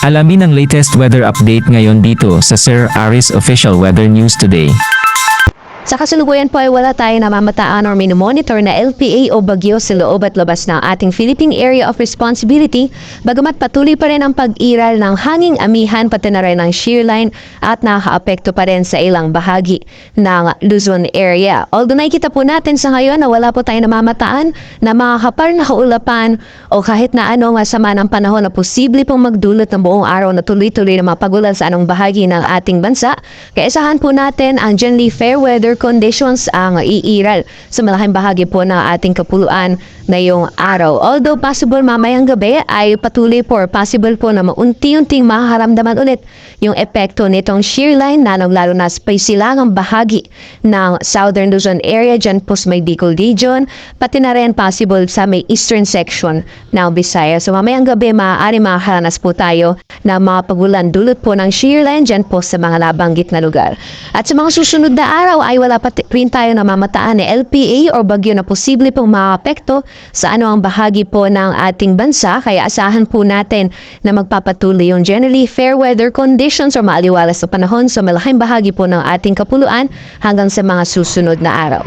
Alamin ang latest weather update ngayon dito sa Sir Aris Official Weather News Today. Sa kasalukuyan po ay wala tayong namamataan or minomonitor na LPA o bagyo sa loob at labas ng ating Philippine Area of Responsibility, bagamat patuloy pa rin ang pag-iral ng hanging amihan pati na rin ng shear line at nakakaapekto pa rin sa ilang bahagi ng Luzon area. Although nakikita po natin sa ngayon na wala po tayong namamataan na makakapal na kaulapan o kahit na anong sama ng panahon na posible pong magdulot ng buong araw na tuloy-tuloy na mapagulan sa anong bahagi ng ating bansa, kaya isahan po natin ang generally fair weather conditions ang iiral sa malaking bahagi po ng ating kapuluan ngayong araw. Although possible mamayang gabi ay patuloy po or possible po na maunti-unting makaramdaman ulit yung epekto nitong shear line lalo na sa silangang bahagi ng Southern Luzon area, dyan po sa may Bicol region, pati na rin possible sa may eastern section ng Visayas. So mamayang gabi maaari makakaranas po tayo na mga pagulan dulot po ng shear line dyan po sa mga nabanggit na lugar. At sa mga susunod na araw ay wala pa rin tayo namamataan ni LPA o bagyo na posible pong makapekto sa ang bahagi po ng ating bansa, kaya asahan po natin na magpapatuloy yung generally fair weather conditions o maaliwalas na panahon sa malaking bahagi po ng ating kapuluan hanggang sa mga susunod na araw.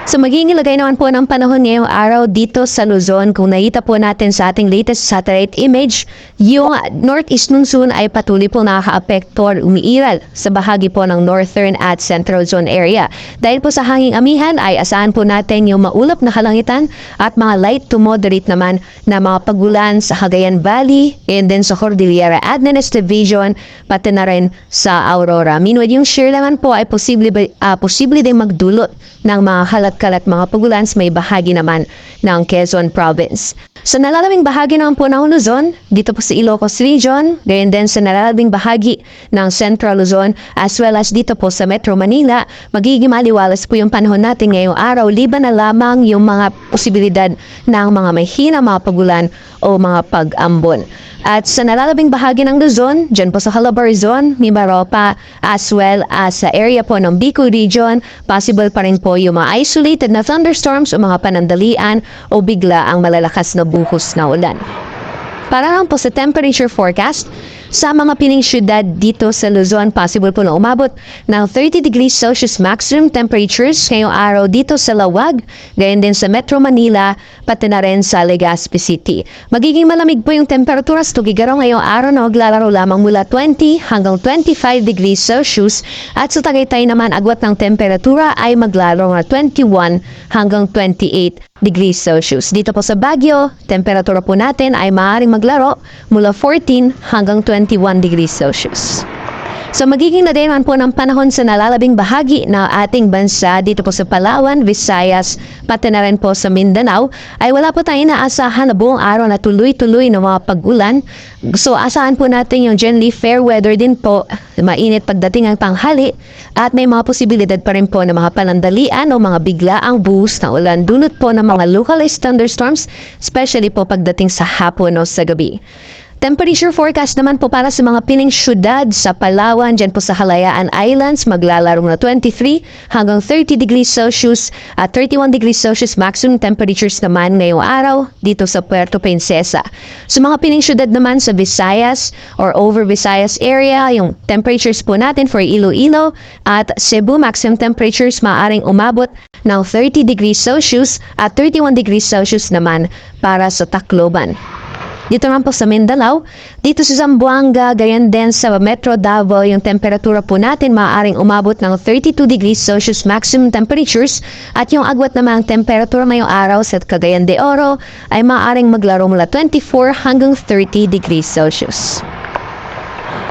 So magiging ilagay naman po ng panahon ngayong araw dito sa Luzon. Kung nakita po natin sa ating latest satellite image, yung northeast monsoon ay patuloy po nakaka-apekto or umiiral sa bahagi po ng northern at central zone area. Dahil po sa hanging amihan ay asahan po natin yung maulap na kalangitan at mga light to moderate naman na mga pagulan sa Cagayan Valley and then sa Cordillera Administrative Division pati na rin sa Aurora. Meanwhile, yung shear naman po ay posible din magdulot ng mga kalat mga pagulan sa may bahagi naman ng Quezon Province. Sa nalalaming bahagi naman po ng Luzon, dito po sa Ilocos Region, gayon din sa nalalaming bahagi ng Central Luzon, as well as dito po sa Metro Manila, magiging maliwalas po yung panahon natin ngayong araw, liban na lamang yung mga posibilidad ng mga mahina, mga pagulan o mga pag-ambon. At sa nalalabing bahagi ng Luzon, dyan po sa Calabarzon, Mimaropa, as well as sa area po ng Bicol Region, possible pa rin po yung mga isolated na thunderstorms o mga panandalian o bigla ang malalakas na buhos na ulan. Para lang po sa temperature forecast, sa mga piling syudad dito sa Luzon, possible po na umabot ng 30 degrees Celsius maximum temperatures ngayong araw dito sa Lawag, gayon din sa Metro Manila, pati na rin sa Legazpi City. Magiging malamig po yung temperatura sa Tugigaraw ngayong araw na maglalaro lamang mula 20 hanggang 25 degrees Celsius at sa Tagaytay naman agwat ng temperatura ay maglalaro ng 21 hanggang 28 degrees Celsius. Dito po sa Baguio, temperatura po natin ay maaaring maglaro mula 14 hanggang 21 degrees Celsius. So magiging nadayan po ng panahon sa nalalabing bahagi ng ating bansa dito po sa Palawan, Visayas, pati na rin po sa Mindanao, ay wala po tayong inaasahan na buong araw na tuloy-tuloy na mga pag-ulan. So asahan po natin yung generally fair weather din po, mainit pagdating ang tanghali at may mga posibilidad pa rin po ng mga panandalian o mga biglaang buhos na ulan dulot po ng mga localized thunderstorms, especially po pagdating sa hapon o sa gabi. Temperature forecast naman po para sa mga piling syudad sa Palawan, dyan po sa Halayaan Islands, maglalaro na 23 hanggang 30 degrees Celsius at 31 degrees Celsius maximum temperatures naman ngayong araw dito sa Puerto Princesa. Sa mga piling syudad naman sa Visayas or over Visayas area, yung temperatures po natin for Iloilo at Cebu, maximum temperatures maaaring umabot ng 30 degrees Celsius at 31 degrees Celsius naman para sa Tacloban. Dito naman po sa Mindanao, dito sa Zamboanga, gayon din sa Metro Davao, yung temperatura po natin maaaring umabot ng 32 degrees Celsius maximum temperatures at yung agwat naman ang temperatura ngayong araw sa Cagayan de Oro ay maaaring maglaro mula 24 hanggang 30 degrees Celsius.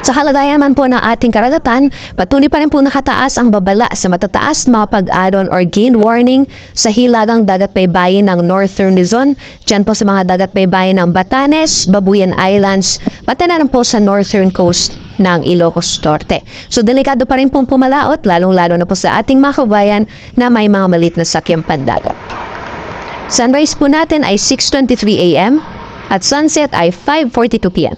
Sa kalagayan man po ng ating karagatan, patuloy pa rin po nakataas ang babala sa matataas mga pag-adon or gale warning sa hilagang dagat baybayin ng Northern Luzon, dyan po sa mga dagat baybayin ng Batanes, Babuyan Islands, pati na rin po sa northern coast ng Ilocos Norte. So delikado pa rin pong pumalaot, lalong-lalo na po sa ating mga kabayan na may mga maliit na sakyang pandagat. Sunrise po natin ay 6:23 AM at sunset ay 5:42 PM.